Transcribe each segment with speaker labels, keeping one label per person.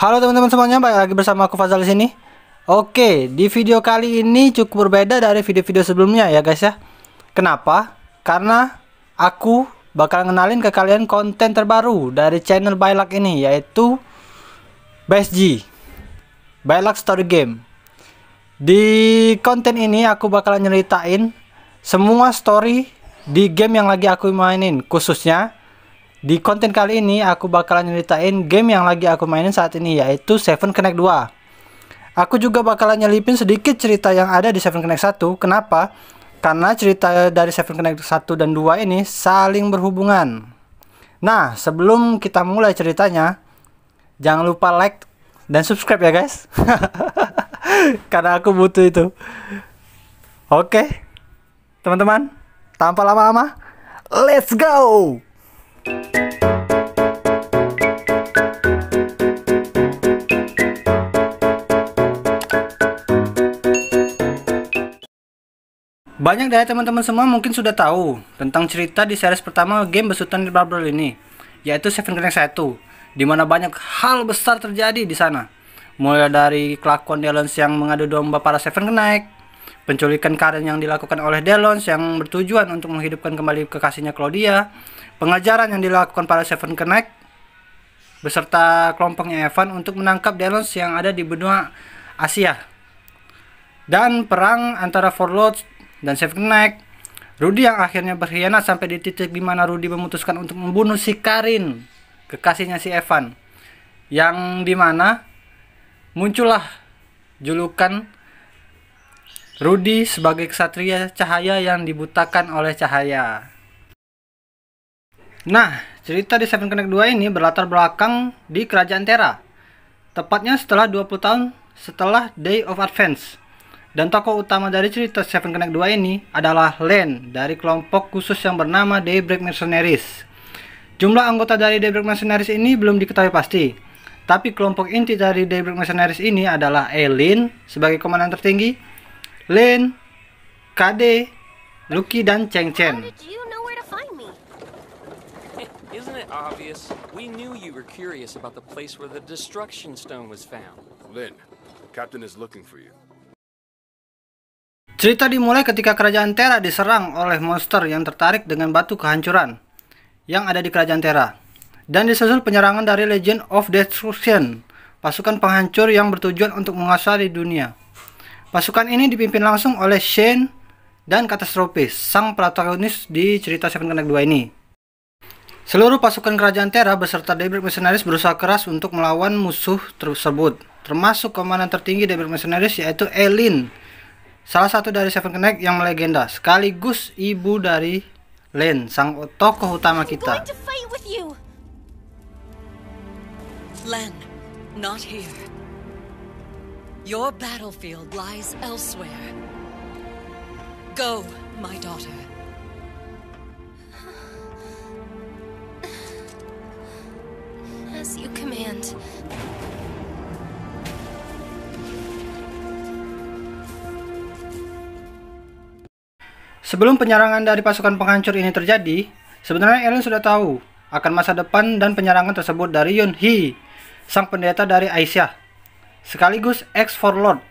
Speaker 1: Halo teman-teman semuanya, balik lagi bersama aku Fazal di sini. Oke, di video kali ini cukup berbeda dari video-video sebelumnya ya guys ya. Kenapa? Karena aku bakal ngenalin ke kalian konten terbaru dari channel Bailak ini, yaitu BSG, Bailak Story Game. Di konten ini aku bakal nyeritain semua story di game yang lagi aku mainin. Khususnya di konten kali ini aku bakalan nyeritain game yang lagi aku mainin saat ini, yaitu Seven Connect 2. Aku juga bakalan nyelipin sedikit cerita yang ada di Seven Connect 1. Kenapa? Karena cerita dari Seven Connect 1 dan 2 ini saling berhubungan. Nah, sebelum kita mulai ceritanya, jangan lupa like dan subscribe ya guys. Karena aku butuh itu. Oke, teman-teman, tanpa lama-lama, let's go! Banyak dari teman-teman semua mungkin sudah tahu tentang cerita di series pertama game besutan di Bubble ini, yaitu Seven Connect 1, di mana banyak hal besar terjadi di sana. Mulai dari kelakuan Delons yang mengadu domba para Seven Connect, penculikan Karen yang dilakukan oleh Delons yang bertujuan untuk menghidupkan kembali kekasihnya Claudia, pengejaran yang dilakukan para Seven Connect beserta kelompoknya Evan untuk menangkap Delons yang ada di benua Asia, dan perang antara Four Lords dan Seven Connect, Rudy yang akhirnya berkhianat sampai di titik dimana Rudy memutuskan untuk membunuh si Karin, kekasihnya si Evan, yang dimana muncullah julukan Rudy sebagai ksatria cahaya yang dibutakan oleh cahaya. Nah, cerita di Seven Connect 2 ini berlatar belakang di Kerajaan Terra, tepatnya setelah 20 tahun setelah Day of Advance. Dan tokoh utama dari cerita Seven Connect 2 ini adalah Len dari kelompok khusus yang bernama Daybreak Mercenaries. Jumlah anggota dari Daybreak Mercenaries ini belum diketahui pasti, tapi kelompok inti dari Daybreak Mercenaries ini adalah Eileen sebagai komandan tertinggi, Len, KD, Lucky, dan Cheng Chen.
Speaker 2: Isn't it obvious? We knew you were curious about the place where the Destruction Stone was found.
Speaker 3: Lin, Captain is looking for you.
Speaker 1: Cerita dimulai ketika kerajaan Terra diserang oleh monster yang tertarik dengan batu kehancuran yang ada di kerajaan Terra, dan disusul penyerangan dari Legion of Destruction, pasukan penghancur yang bertujuan untuk menguasai dunia. Pasukan ini dipimpin langsung oleh Shane dan Catastrophe, sang protagonis di cerita Seven Connect 2 ini. Seluruh pasukan kerajaan Terra beserta Daybreak Mercenaries berusaha keras untuk melawan musuh tersebut, termasuk komandan tertinggi Daybreak Mercenaries, yaitu Eileen, salah satu dari Seven Connect yang melegenda, sekaligus ibu dari Len, sang tokoh utama kita.
Speaker 4: Len, not here. Your battlefield lies elsewhere. Go, my daughter.
Speaker 5: As you command.
Speaker 1: Sebelum penyerangan dari pasukan penghancur ini terjadi, sebenarnya Ellen sudah tahu akan masa depan dan penyerangan tersebut dari Yun Hee, sang pendeta dari Aisyah, sekaligus ex-Four Lord.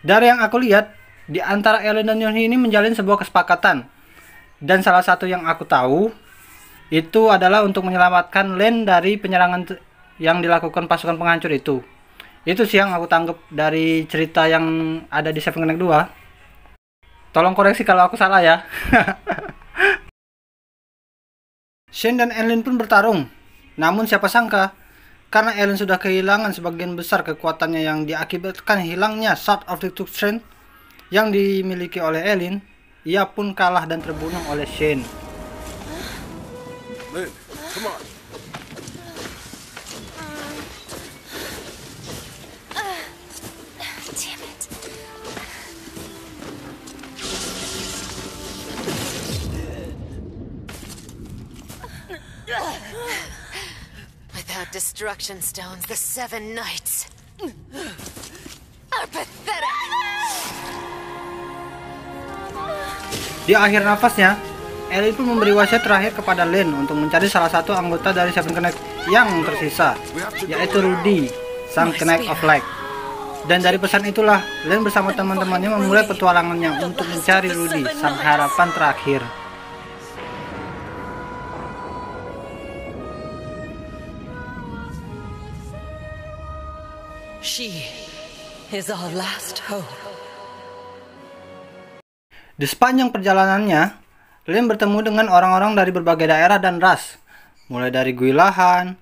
Speaker 1: Dari yang aku lihat, di antara Ellen dan Yun Hee ini menjalin sebuah kesepakatan, dan salah satu yang aku tahu itu adalah untuk menyelamatkan Len dari penyerangan yang dilakukan pasukan penghancur itu. Itu sih yang aku tangkap dari cerita yang ada di Seven Connect 2. Tolong koreksi kalau aku salah ya. Shane dan Eileen pun bertarung. Namun siapa sangka, karena Eileen sudah kehilangan sebagian besar kekuatannya yang diakibatkan hilangnya Sword of Destruction yang dimiliki oleh Eileen, ia pun kalah dan terbunuh oleh Shane.
Speaker 3: Lin, come on.
Speaker 5: Damn it.
Speaker 4: Without destruction stones, the Seven Knights are pathetic.
Speaker 1: Di akhir nafasnya, Ellie pun memberi wasiat terakhir kepada Len untuk mencari salah satu anggota dari Seven Connect yang tersisa, yaitu Rudy, sang Knight of Light. Dan dari pesan itulah, Len bersama teman-temannya memulai petualangannya untuk mencari Rudy, sang harapan terakhir.
Speaker 4: She is our last hope.
Speaker 1: Di sepanjang perjalanannya, Len bertemu dengan orang-orang dari berbagai daerah dan ras, mulai dari Guilahan,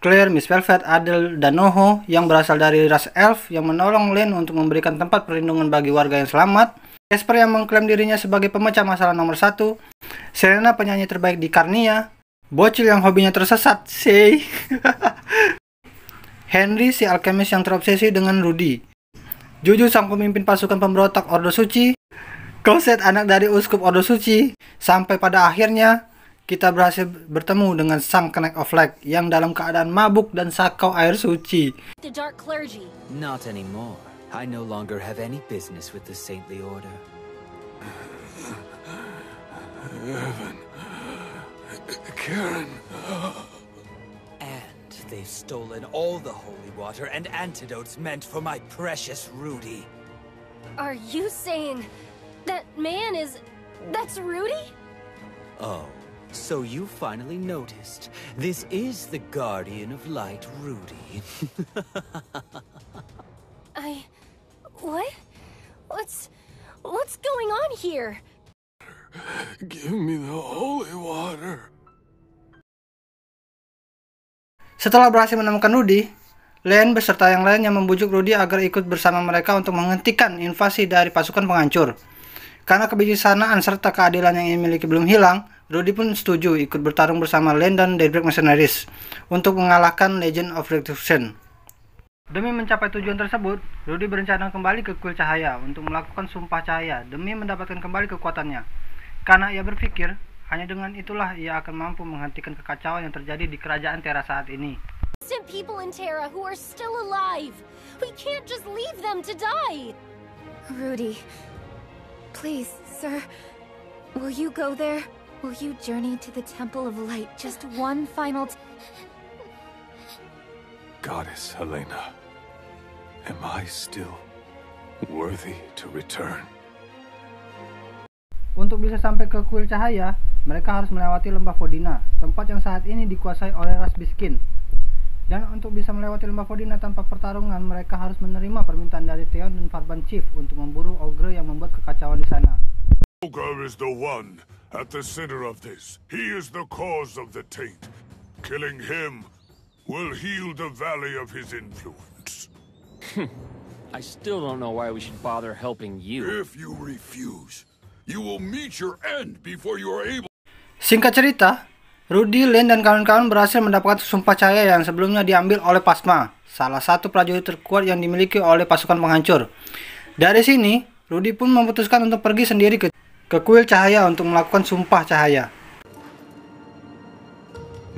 Speaker 1: Claire, Miss Velvet, Adele, dan Noho yang berasal dari ras Elf yang menolong Len untuk memberikan tempat perlindungan bagi warga yang selamat, Esper yang mengklaim dirinya sebagai pemecah masalah nomor 1, Serena penyanyi terbaik di Carnia, bocil yang hobinya tersesat, say. Henry si alkemis yang terobsesi dengan Rudy, Juju sang pemimpin pasukan pemberontak Ordo Suci, Cosette anak dari uskup Ordo Suci, sampai pada akhirnya kita berhasil bertemu dengan sang Knight of Light yang dalam keadaan mabuk dan sakau air suci.
Speaker 5: The dark clergy.
Speaker 6: Not anymore. I no longer have any business with the saintly order.
Speaker 3: Evan. Karen.
Speaker 6: And they've stolen all the holy water and antidotes meant for my precious Rudy.
Speaker 5: Are you saying that man is... that's Rudy?
Speaker 6: Oh, so you finally noticed. This is the Guardian of Light, Rudy.
Speaker 5: What? What's going on here?
Speaker 3: Give me the holy water.
Speaker 1: Setelah berhasil menemukan Rudy, Len beserta yang lainnya membujuk Rudy agar ikut bersama mereka untuk menghentikan invasi dari pasukan penghancur. Karena kebijaksanaan serta keadilan yang ia miliki belum hilang, Rudy pun setuju ikut bertarung bersama Len dan Daybreak Mercenaries untuk mengalahkan Legion of Retribution. Demi mencapai tujuan tersebut, Rudy berencana kembali ke kuil cahaya untuk melakukan sumpah cahaya demi mendapatkan kembali kekuatannya. Karena ia berpikir, hanya dengan itulah ia akan mampu menghentikan kekacauan yang terjadi di kerajaan Terra saat ini.
Speaker 5: Innocent people in Terra who are still alive. We can't just leave them to die. Rudy, please, sir, will you go there? Will you journey to the Temple of Light just one final
Speaker 3: Goddess Helena, am I still worthy to return?
Speaker 1: Untuk bisa sampai ke kuil cahaya, mereka harus melewati lembah Vodina, tempat yang saat ini dikuasai oleh ras Biskin. Dan untuk bisa melewati lembah Vodina tanpa pertarungan, mereka harus menerima permintaan dari Theon dan Farban Chief untuk memburu ogre yang membuat kekacauan di sana.
Speaker 3: Ogre is the one at the center of this. He is the cause of the taint. Killing him will heal the valley of his influence.
Speaker 2: I still don't know why we should bother helping you.
Speaker 3: If you refuse, you will meet your end before you are able.
Speaker 1: Singkat cerita, Rudy, Len, dan kawan-kawan berhasil mendapatkan sumpah cahaya yang sebelumnya diambil oleh Phasma, salah satu prajurit terkuat yang dimiliki oleh pasukan penghancur. Dari sini, Rudy pun memutuskan untuk pergi sendiri ke kuil cahaya untuk melakukan sumpah cahaya.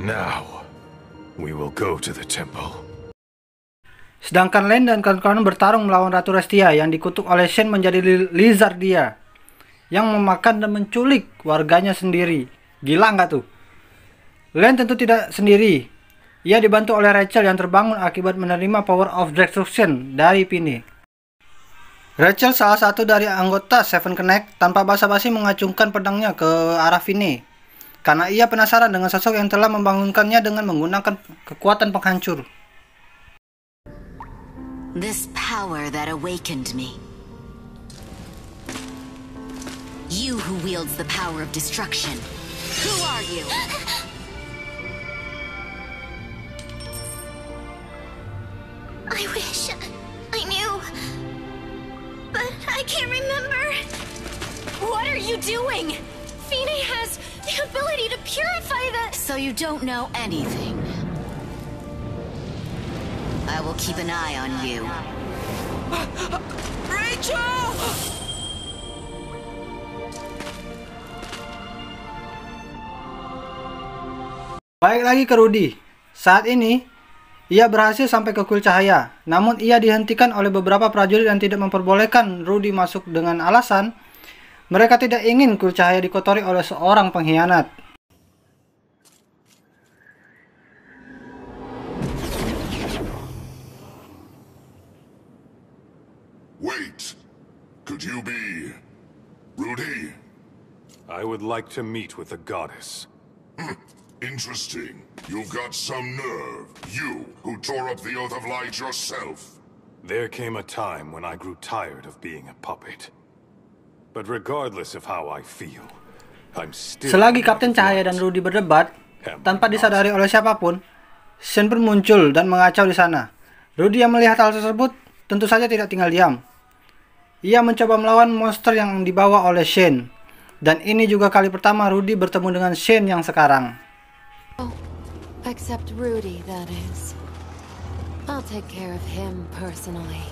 Speaker 3: Now, we will go to the temple.
Speaker 1: Sedangkan Len dan kawan-kawan bertarung melawan Ratu Restia yang dikutuk oleh Shen menjadi Lizardia, yang memakan dan menculik warganya sendiri. Gila nggak tuh? Len tentu tidak sendiri. Ia dibantu oleh Rachel yang terbangun akibat menerima Power of Destruction dari Pine. Rachel, salah satu dari anggota Seven Knights, tanpa basa-basi mengacungkan pedangnya ke arah Pine, karena ia penasaran dengan sosok yang telah membangunkannya dengan menggunakan kekuatan penghancur.
Speaker 4: This power that awakened me. You who wields the power of destruction. Who are you?
Speaker 5: I wish I knew, but I can't remember. What are you doing? Fine has the ability to purify the...
Speaker 4: So you don't know anything. I will keep an eye on you. Rachel!
Speaker 1: Baik lagi ke Rudy. Saat ini, ia berhasil sampai ke kuil cahaya. Namun ia dihentikan oleh beberapa prajurit yang tidak memperbolehkan Rudy masuk dengan alasan mereka tidak ingin kuil cahaya dikotori oleh seorang pengkhianat.
Speaker 3: could you be? Rudy?
Speaker 7: I would like to meet with the goddess.
Speaker 3: Interesting. You've got some nerve. You, who tore up the Oath of Light yourself.
Speaker 7: There came a time when I grew tired of being a puppet. But regardless of how I feel, I'm still...
Speaker 1: Selagi Kapten Cahaya dan Rudy berdebat, tanpa disadari oleh siapapun, Shen pun muncul dan mengacau di sana. Rudy yang melihat hal tersebut tentu saja tidak tinggal diam. Ia mencoba melawan monster yang dibawa oleh Shen. Dan ini juga kali pertama Rudy bertemu dengan Shen yang sekarang.
Speaker 5: Oh, except Rudy, that is. I'll take care of him personally.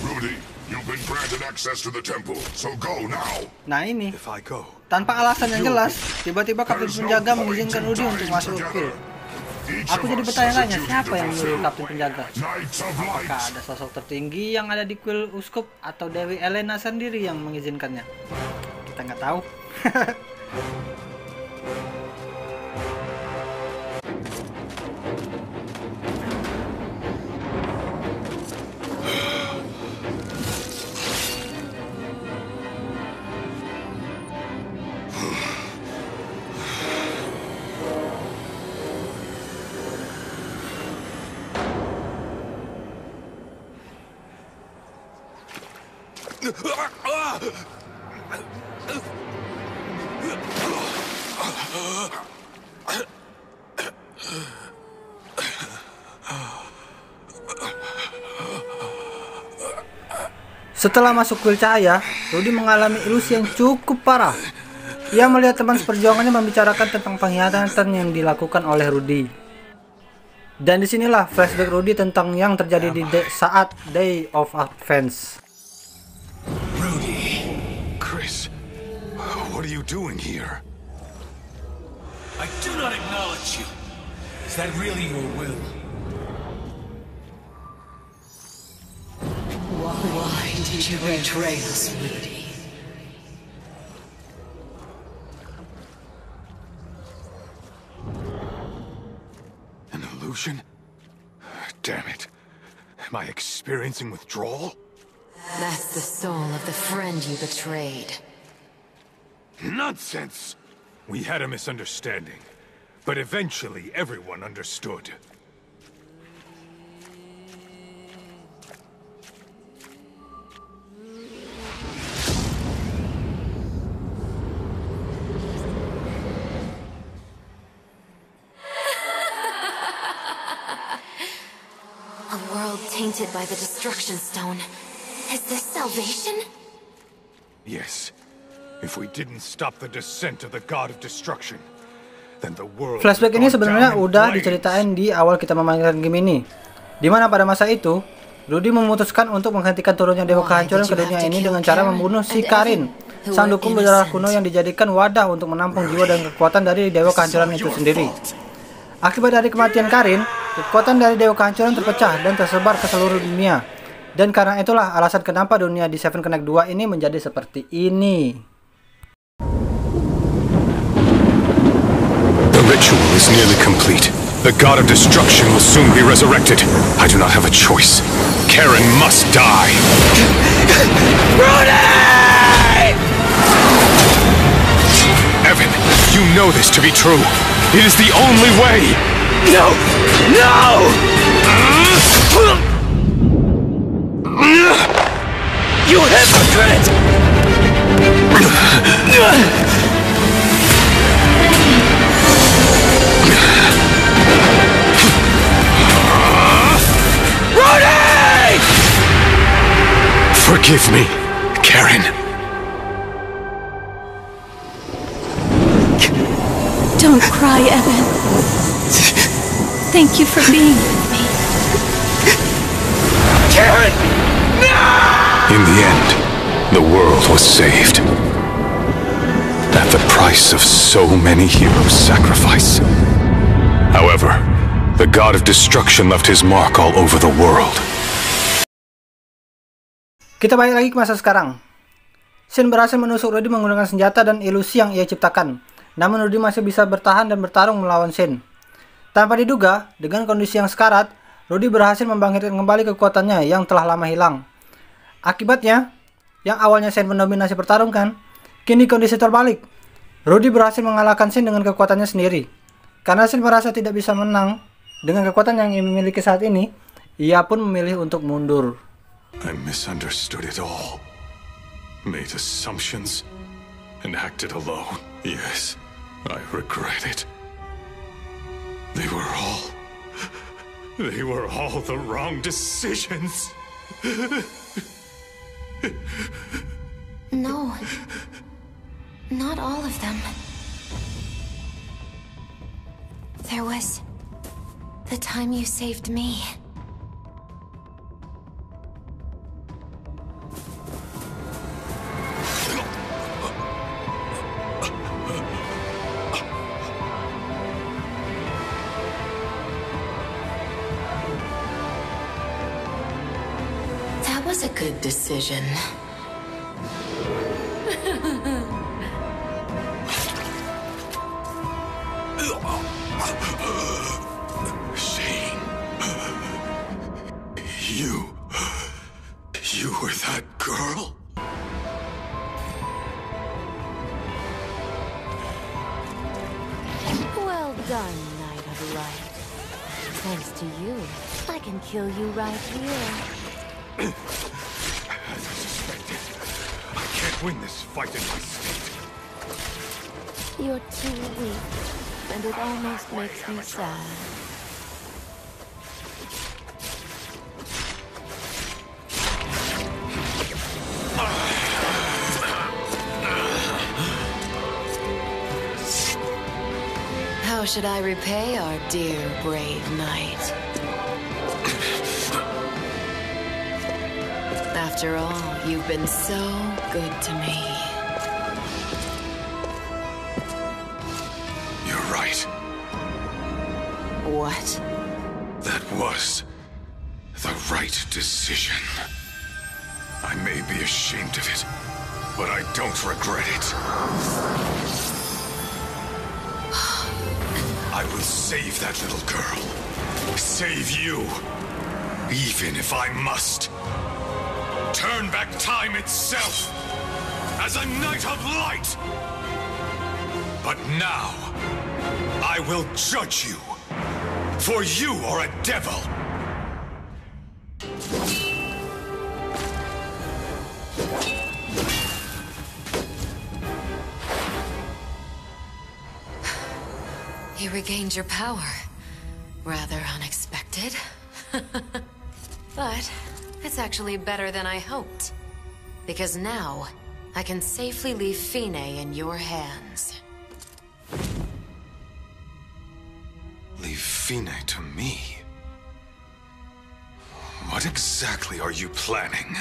Speaker 3: Rudy, you've been granted access to the temple, so go now.
Speaker 1: Nah ini,
Speaker 7: If I go,
Speaker 1: tanpa alasan yang jelas, tiba-tiba Kapten Penjaga mengizinkan Rudy untuk masuk ke guild. Aku jadi bertanya-tanya, siapa yang menyuruh Kapten Penjaga? Apakah ada sosok tertinggi yang ada di kuil Uskup atau Dewi Elena sendiri yang mengizinkannya? Kita nggak tahu. Setelah masuk kuil cahaya, Rudy mengalami ilusi yang cukup parah. Ia melihat teman seperjuangannya membicarakan tentang pengkhianatan yang dilakukan oleh Rudy. Dan disinilah flashback Rudy tentang yang terjadi di saat Day of Advance.
Speaker 7: Rudy, Chris, what are you doing here?
Speaker 8: I do not acknowledge you. Is that really your will?
Speaker 9: Why did you betray us, Rudy?
Speaker 7: An illusion? Damn it. Am I experiencing withdrawal?
Speaker 9: That's the soul of the friend you betrayed.
Speaker 7: Nonsense! We had a misunderstanding, but eventually everyone understood.
Speaker 5: A world tainted by the Destruction Stone. Is this salvation?
Speaker 7: Yes. If we didn't stop the descent of the God of Destruction, then the world...
Speaker 1: Flashback ini sebenarnya udah diceritain di awal kita memainkan game ini. Dimana pada masa itu, Rudy memutuskan untuk menghentikan turunnya Dewa Kehancuran ke dunia ini dengan cara membunuh si Karin, sang dukun berdarah kuno yang dijadikan wadah untuk menampung jiwa dan kekuatan dari Dewa Kehancuran itu sendiri. Akibat dari kematian Karin, kekuatan dari Dewa Kehancuran terpecah dan tersebar ke seluruh dunia. Dan karena itulah alasan kenapa dunia di Seven Connect 2 ini menjadi seperti ini.
Speaker 7: The ritual is nearly complete. The God of Destruction will soon be resurrected. I do not have a choice. Karen must die. Rudy! Evan, you know this to be true. It is the only way. No! No! You hypocrite! Rudy! Forgive me, Karen.
Speaker 5: Don't cry, Evan. Thank you for being with me.
Speaker 7: Karen! No! In the end, the world was saved. At the price of so many heroes' sacrifice. However, the God of Destruction left his mark all over the world.
Speaker 1: Kita balik lagi ke masa sekarang. Shen berhasil menusuk Rudy menggunakan senjata dan ilusi yang ia ciptakan. Namun Rudy masih bisa bertahan dan bertarung melawan Shen. Tanpa diduga, dengan kondisi yang sekarat, Rudy berhasil membangkitkan kembali kekuatannya yang telah lama hilang. Akibatnya, yang awalnya Shen mendominasi pertarungan, kini kondisi terbalik. Rudy berhasil mengalahkan Shen dengan kekuatannya sendiri. Karena Shen merasa tidak bisa menang dengan kekuatan yang ia miliki saat ini, ia pun memilih untuk mundur.
Speaker 7: I misunderstood it all. Made assumptions and acted alone. Yes, I regret it. They were all the wrong decisions.
Speaker 9: No. Not all of them. There was the time you saved me. That was a good decision.
Speaker 7: Shane. You were that girl?
Speaker 5: Well done, Knight of Light. Thanks to you, I can kill you right here.
Speaker 7: As I suspected, I can't win this fight in my state.
Speaker 5: You're too weak, and it almost makes me sad.
Speaker 9: How should I repay our dear, brave knight? After all, you've been so good to me.
Speaker 7: You're right.
Speaker 9: What?
Speaker 7: That was the right decision. I may be ashamed of it, but I don't regret it. I will save that little girl. Save you. Even if I must. Turn back time itself. As a Knight of Light. But now, I will judge you. For you are a devil.
Speaker 9: You regained your power. Rather unexpected. But it's actually better than I hoped. Because now, I can safely leave Fine in your hands.
Speaker 7: Leave Fine to me? What exactly are you planning?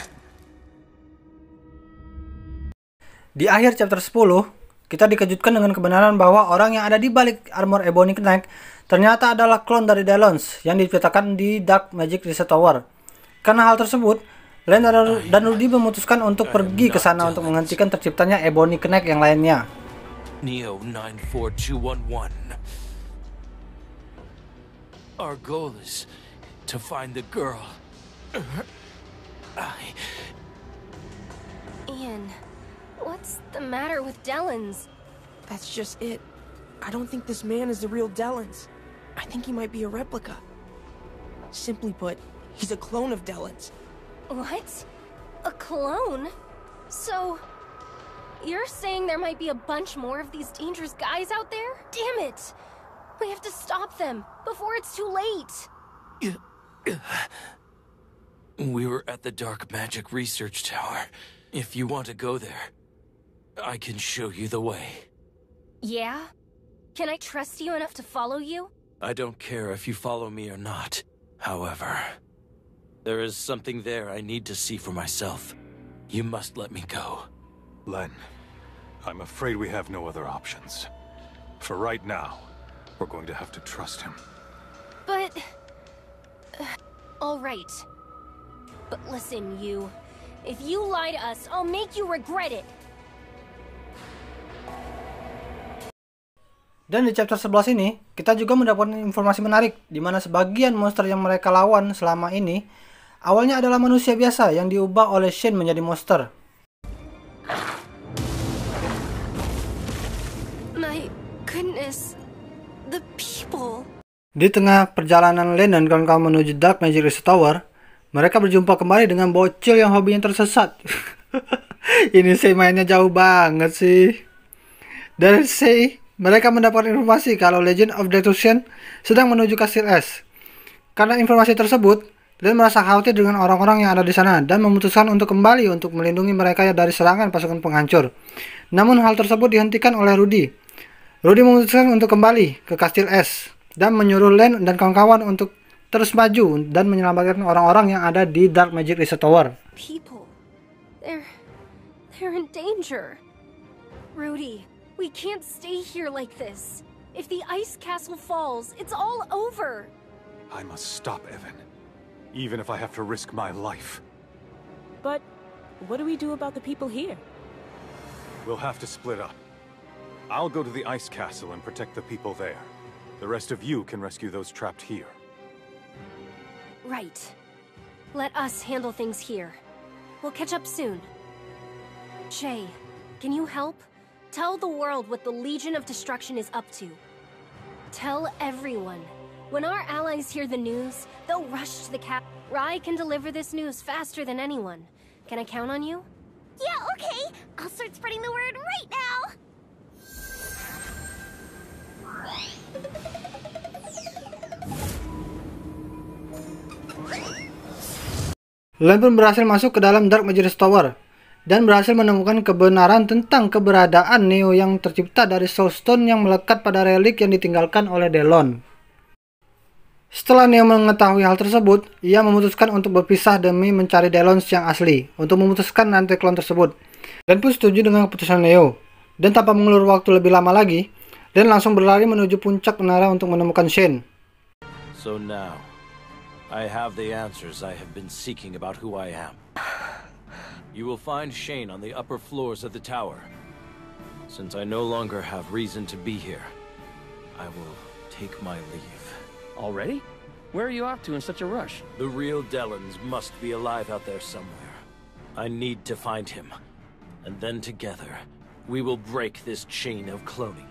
Speaker 1: Di akhir chapter 10, kita dikejutkan dengan kebenaran bahwa orang yang ada di balik armor Ebony Knight ternyata adalah klon dari Dalons yang diciptakan di Dark Magic Reset Tower. Karena hal tersebut, Len dan Rudy memutuskan untuk pergi ke sana untuk menghentikan terciptanya Ebony Knight yang lainnya.
Speaker 8: Neo 94211. Our goal is to find the girl.
Speaker 5: Ian, what's the matter with Delans?
Speaker 10: That's just it. I don't think this man is the real Delans. I think he might be a replica. Simply put, he's a clone of Delans.
Speaker 5: What? A clone? So, you're saying there might be a bunch more of these dangerous guys out there? Damn it! We have to stop them before it's too late.
Speaker 8: We were at the Dark Magic Research Tower. If you want to go there, I can show you the way.
Speaker 5: Yeah? Can I trust you enough to follow you?
Speaker 8: I don't care if you follow me or not. However, there is something there I need to see for myself. You must let me go.
Speaker 7: Len, I'm afraid we have no other options. For right now, we're going to have to trust him.
Speaker 5: But... all right. But listen, you. If you lie to us, I'll make you regret it.
Speaker 1: Dan di chapter 11 ini, kita juga mendapatkan informasi menarik, di mana sebagian monster yang mereka lawan selama ini, awalnya adalah manusia biasa yang diubah oleh Shane menjadi monster.
Speaker 5: My goodness, the people.
Speaker 1: Di tengah perjalanan Len dan kawan-kawan menuju Dark Magic Reset Tower, mereka berjumpa kembali dengan bocil yang hobinya tersesat. Ini sih mainnya jauh banget sih. Dari sih, mereka mendapat informasi kalau Legend of Destruction sedang menuju Kastil Es. Karena informasi tersebut, Len merasa khawatir dengan orang-orang yang ada di sana dan memutuskan untuk kembali untuk melindungi mereka dari serangan pasukan penghancur. Namun hal tersebut dihentikan oleh Rudy. Rudy memutuskan untuk kembali ke Kastil Es dan menyuruh Len dan kawan-kawan untuk terus maju dan menyelamatkan orang-orang yang ada di Dark Magic Reset Tower.
Speaker 5: People, they're in danger. Rudy, we can't stay here like this. If the ice castle falls, it's all over.
Speaker 7: I must stop Evan, even if I have to risk my life.
Speaker 10: But what do we do about the people here?
Speaker 7: We'll have to split up. I'll go to the ice castle and protect the people there. The rest of you can rescue those trapped here.
Speaker 5: Right. Let us handle things here. We'll catch up soon. Shay, can you help? Tell the world what the Legion of Destruction is up to. Tell everyone. When our allies hear the news, they'll rush to the cap. Rai can deliver this news faster than anyone. Can I count on you?
Speaker 11: Yeah, okay. I'll start spreading the word right now.
Speaker 1: Len pun berhasil masuk ke dalam Dark Magic Reset Tower dan berhasil menemukan kebenaran tentang keberadaan Neo yang tercipta dari Soulstone yang melekat pada relik yang ditinggalkan oleh Delon. Setelah Neo mengetahui hal tersebut, ia memutuskan untuk berpisah demi mencari Delon yang asli untuk memutuskan rantai klon tersebut. Len pun setuju dengan keputusan Neo dan tanpa mengulur waktu lebih lama lagi, Len langsung berlari menuju puncak menara untuk menemukan Shane.
Speaker 8: So now, I have the answers I have been seeking about who I am. You will find Shane on the upper floors of the tower. Since I no longer have reason to be here, I will take my leave.
Speaker 2: Already? Where are you off to in such a rush?
Speaker 8: The real Delons must be alive out there somewhere. I need to find him. And then together, we will break this chain of cloning.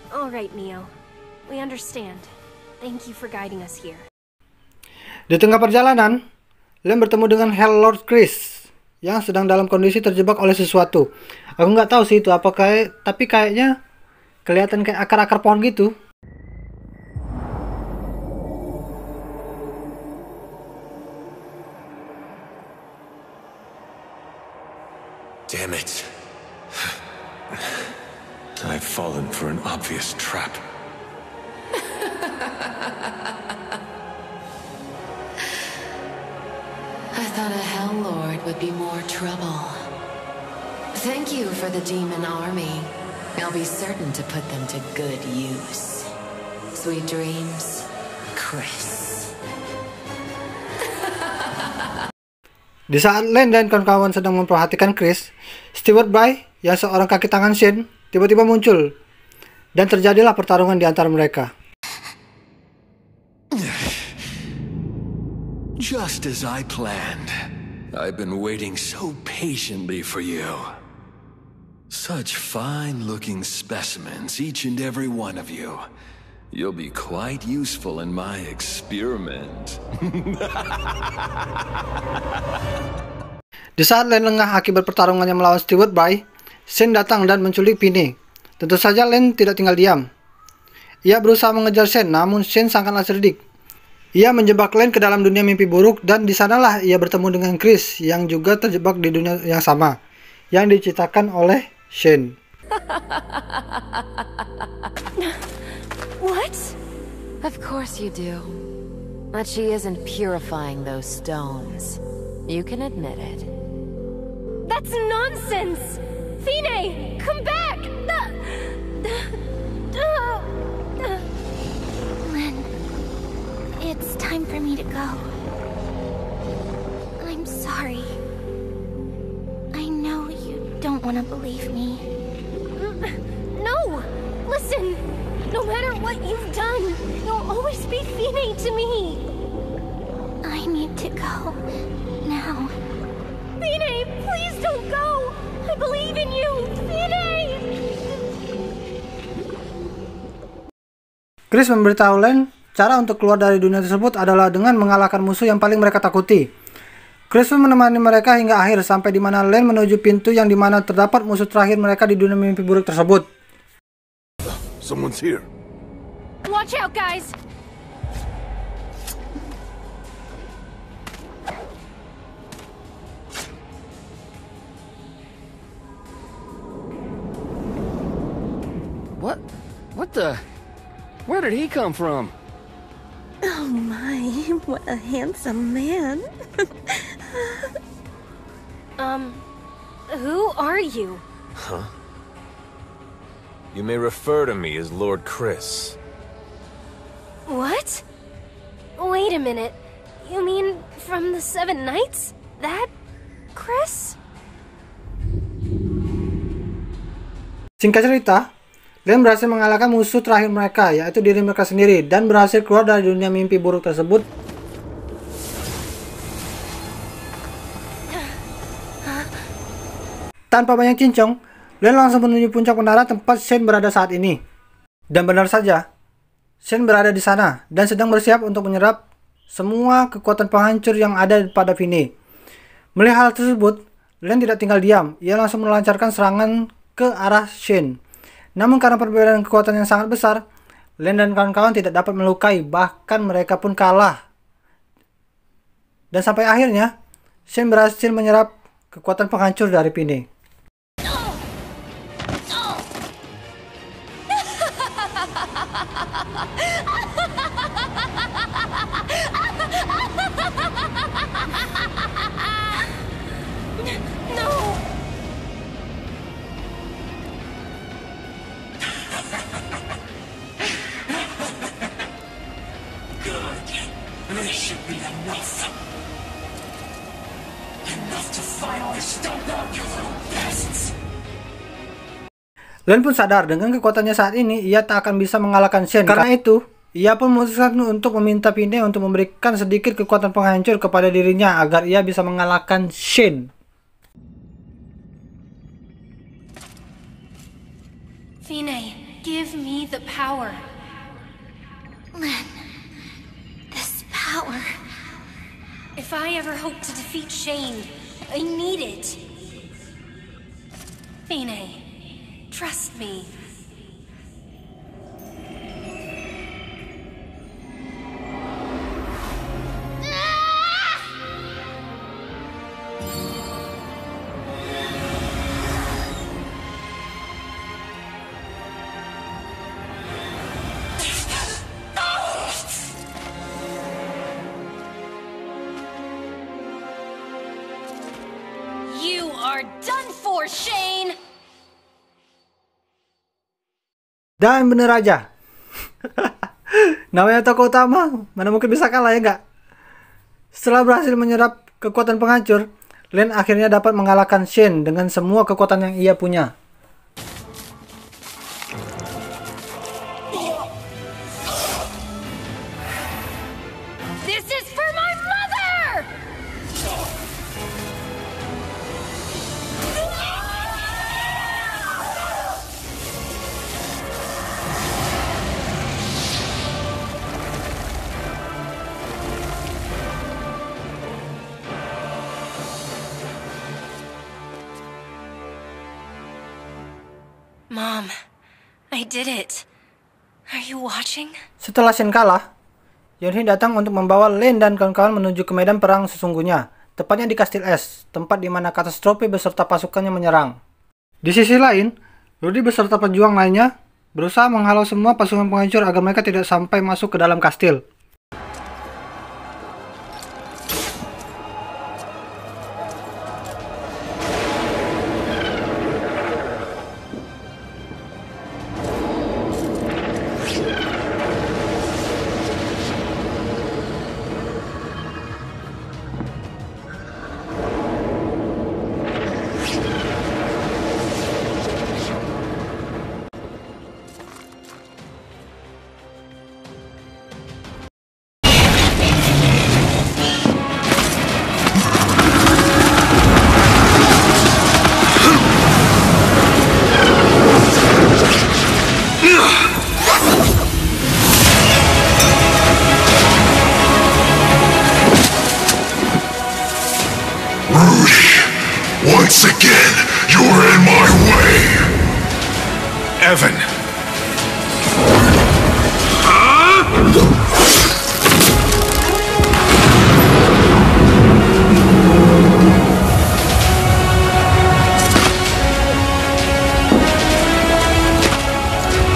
Speaker 5: All right, Neo. We understand. Thank you for guiding us here.
Speaker 1: Di tengah perjalanan, Len bertemu dengan Hell Lord Chris yang sedang dalam kondisi terjebak oleh sesuatu. Aku nggak tahu sih itu apa tapi kayaknya kelihatan kayak akar-akar pohon gitu.
Speaker 7: Damn it. I've fallen for an obvious trap.
Speaker 9: I thought a Hell Lord would be more trouble. Thank you for the demon army. I'll be certain to put them to good use. Sweet dreams, Chris.
Speaker 1: Di saat Len dan kawan-kawan sedang memperhatikan Chris, Steward Bray yang seorang kaki tangan Shane tiba-tiba muncul dan terjadilah pertarungan di antara mereka.
Speaker 12: Just as I planned. I've been waiting so patiently for you. Such fine-looking specimens, each and every one of you. You'll be quite useful in my experiment.
Speaker 1: Di saat Len lengah akibat pertarungannya melawan Steward Bray, Shane datang dan menculik Finny. Tentu saja Len tidak tinggal diam. Ia berusaha mengejar Shane, namun Shane sangatlah cerdik. Ia menjebak Len ke dalam dunia mimpi buruk dan di sanalah ia bertemu dengan Chris yang juga terjebak di dunia yang sama yang diciptakan oleh Shane.
Speaker 9: What? Of course you do. But she isn't purifying those stones. You can admit it.
Speaker 5: That's nonsense! Fine, come back!
Speaker 11: Len, it's time for me to go. I'm sorry. I know you don't want to believe me.
Speaker 5: No! Listen, no matter what you've done, you'll always be Fine to me.
Speaker 11: I need to go now.
Speaker 5: Fine, please don't go. I believe in you, Fine.
Speaker 1: Chris memberitahu Len cara untuk keluar dari dunia tersebut adalah dengan mengalahkan musuh yang paling mereka takuti. Chris pun menemani mereka hingga akhir sampai di mana Len menuju pintu yang dimana terdapat musuh terakhir mereka di dunia mimpi buruk tersebut.
Speaker 3: Someone's here.
Speaker 5: Watch out, guys.
Speaker 2: What the? Where did he come from?
Speaker 10: Oh my, what a handsome man.
Speaker 5: Who are you?
Speaker 13: Huh? You may refer to me as Lord Chris.
Speaker 5: What? Wait a minute. You mean from the Seven Knights? That Chris?
Speaker 1: Singkat cerita, Len berhasil mengalahkan musuh terakhir mereka, yaitu diri mereka sendiri, dan berhasil keluar dari dunia mimpi buruk tersebut. Tanpa banyak cincong, Len langsung menuju puncak menara tempat Shane berada saat ini. Dan benar saja, Shane berada di sana dan sedang bersiap untuk menyerap semua kekuatan penghancur yang ada pada Fine. Melihat hal tersebut, Len tidak tinggal diam. Ia langsung melancarkan serangan ke arah Shane. Namun karena perbedaan kekuatan yang sangat besar, Len dan kawan-kawan tidak dapat melukai, bahkan mereka pun kalah. Dan sampai akhirnya, Shane berhasil menyerap kekuatan penghancur dari Fine. Len pun sadar dengan kekuatannya saat ini, ia tak akan bisa mengalahkan Shane. Karena itu, ia pun memutuskan untuk meminta Fine untuk memberikan sedikit kekuatan penghancur kepada dirinya agar ia bisa mengalahkan Shane.
Speaker 5: Fine, give me the power.
Speaker 11: Len, this power.
Speaker 5: If I ever hope to defeat Shane, I need it. Fine, trust me. You are done for, Shane!
Speaker 1: Dan bener aja. Namanya tokoh utama, mana mungkin bisa kalah ya nggak? Setelah berhasil menyerap kekuatan penghancur, Len akhirnya dapat mengalahkan Shane dengan semua kekuatan yang ia punya.
Speaker 5: This is for my mother! Mom, I did it. Are you watching?
Speaker 1: Setelah Shane kalah, Yonhee datang untuk membawa Len dan kawan-kawan menuju ke medan perang sesungguhnya, tepatnya di Kastil Es, tempat di mana Katastrofe beserta pasukannya menyerang. Di sisi lain, Rudy beserta pejuang lainnya berusaha menghalau semua pasukan penghancur agar mereka tidak sampai masuk ke dalam kastil.
Speaker 3: Once again, you're in my way!
Speaker 7: Evan!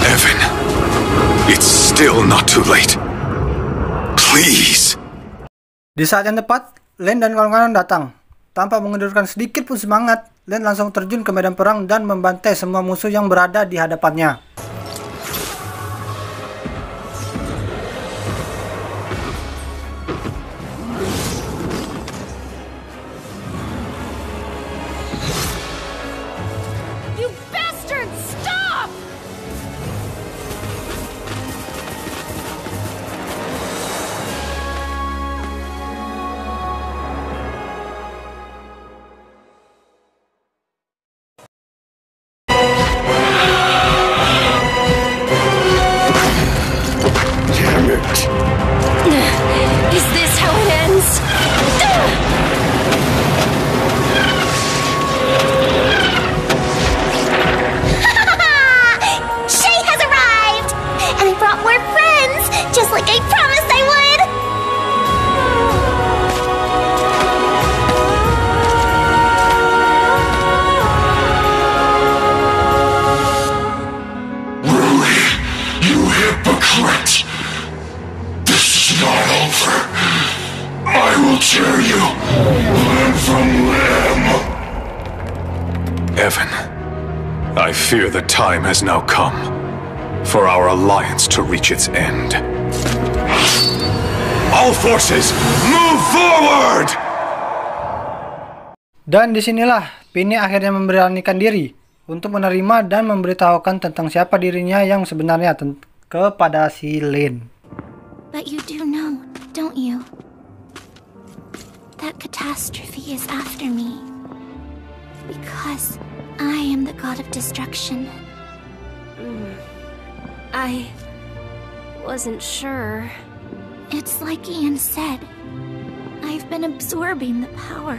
Speaker 7: Evan, it's still not too late. Please.
Speaker 1: Di saat yang tepat, Len dan kawan-kawan datang. Tanpa mengendurkan sedikit pun semangat, Len langsung terjun ke medan perang dan membantai semua musuh yang berada di hadapannya.
Speaker 5: You bastard, stop! Is this how it ends?
Speaker 11: Shay has arrived! And I brought more friends, just like I promised I would!
Speaker 3: Rudy, you hypocrite! This is not over. I will tear you limb from limb.
Speaker 7: Evan, I fear the time has now come for our alliance to reach its end. All forces, move forward!
Speaker 1: Dan disinilah Finny akhirnya memberanikan diri untuk menerima dan memberitahukan tentang siapa dirinya yang sebenarnya kepada si Len.
Speaker 11: But you do know, don't you? That catastrophe is after me. Because I am the god of destruction.
Speaker 5: I wasn't sure.
Speaker 11: It's like Ian said. I've been absorbing the power.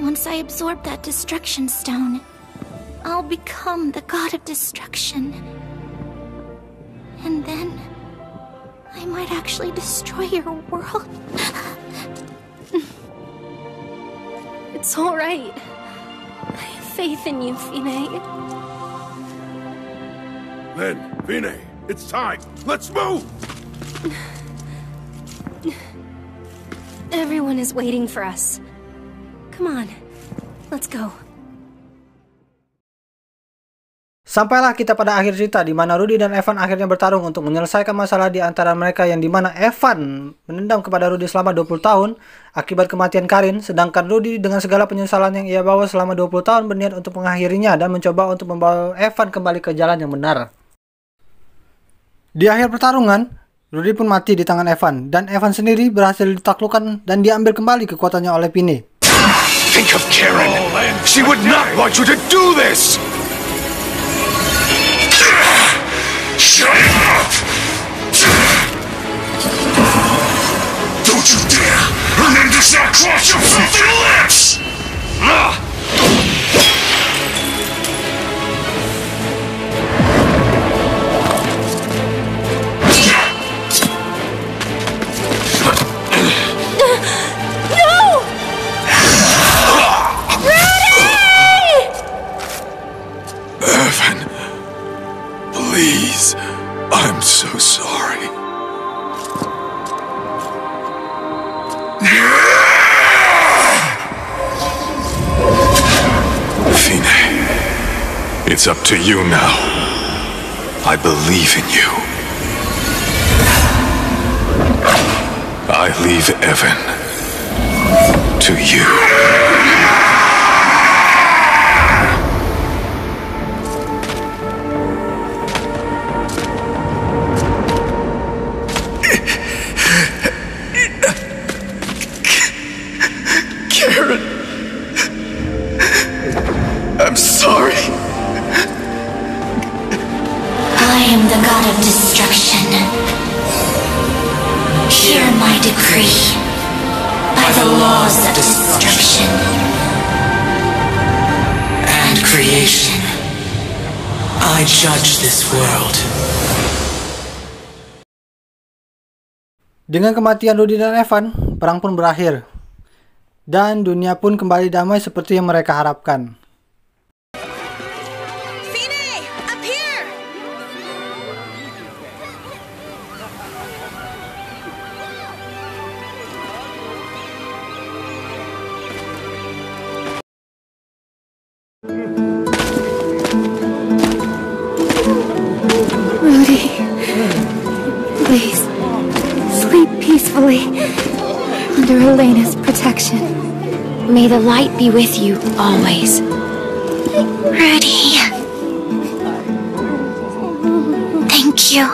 Speaker 11: Once I absorb that destruction stone, I'll become the god of destruction. And then I might actually destroy your world.
Speaker 5: It's all right. I have faith in you, Finny.
Speaker 3: Len, Finny, it's time. Let's move!
Speaker 5: Everyone is waiting for us. Come on, let's go.
Speaker 1: Sampailah kita pada akhir cerita di mana Rudy dan Evan akhirnya bertarung untuk menyelesaikan masalah di antara mereka, yang dimana Evan menendam kepada Rudy selama 20 tahun akibat kematian Karin, sedangkan Rudy dengan segala penyesalan yang ia bawa selama 20 tahun berniat untuk mengakhirinya dan mencoba untuk membawa Evan kembali ke jalan yang benar. Di akhir pertarungan, Rudy pun mati di tangan Evan, dan Evan sendiri berhasil ditaklukkan dan diambil kembali kekuatannya oleh Finny.
Speaker 7: Think of Karen! She would not want you to do this!
Speaker 3: Shut up! Don't you dare! Her name does not cross your filthy lips!
Speaker 7: Evan, please, I'm so sorry. Finny, it's up to you now. I believe in you. I leave Evan to you. I'm sorry.
Speaker 11: I am the god of destruction. Hear my decree. By the laws of destruction,
Speaker 14: creation. I judge this world.
Speaker 1: Dengan kematian Rudy dan Evan, perang pun berakhir. Dan dunia pun kembali damai seperti yang mereka harapkan.
Speaker 5: Rudy, please, sleep peacefully under Elena's protection.
Speaker 11: May the light be with you always. Rudy. Thank you.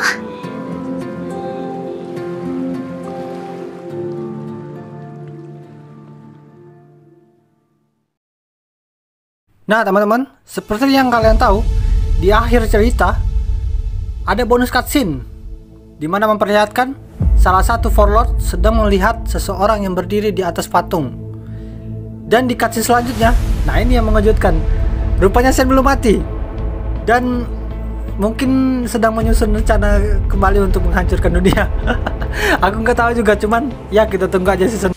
Speaker 1: Nah teman-teman, seperti yang kalian tahu, di akhir cerita ada bonus cutscene di mana memperlihatkan salah satu warlord sedang melihat seseorang yang berdiri di atas patung. Dan di cutscene selanjutnya, nah ini yang mengejutkan, rupanya Shen belum mati dan mungkin sedang menyusun rencana kembali untuk menghancurkan dunia. Aku nggak tahu juga, cuman ya kita tunggu aja season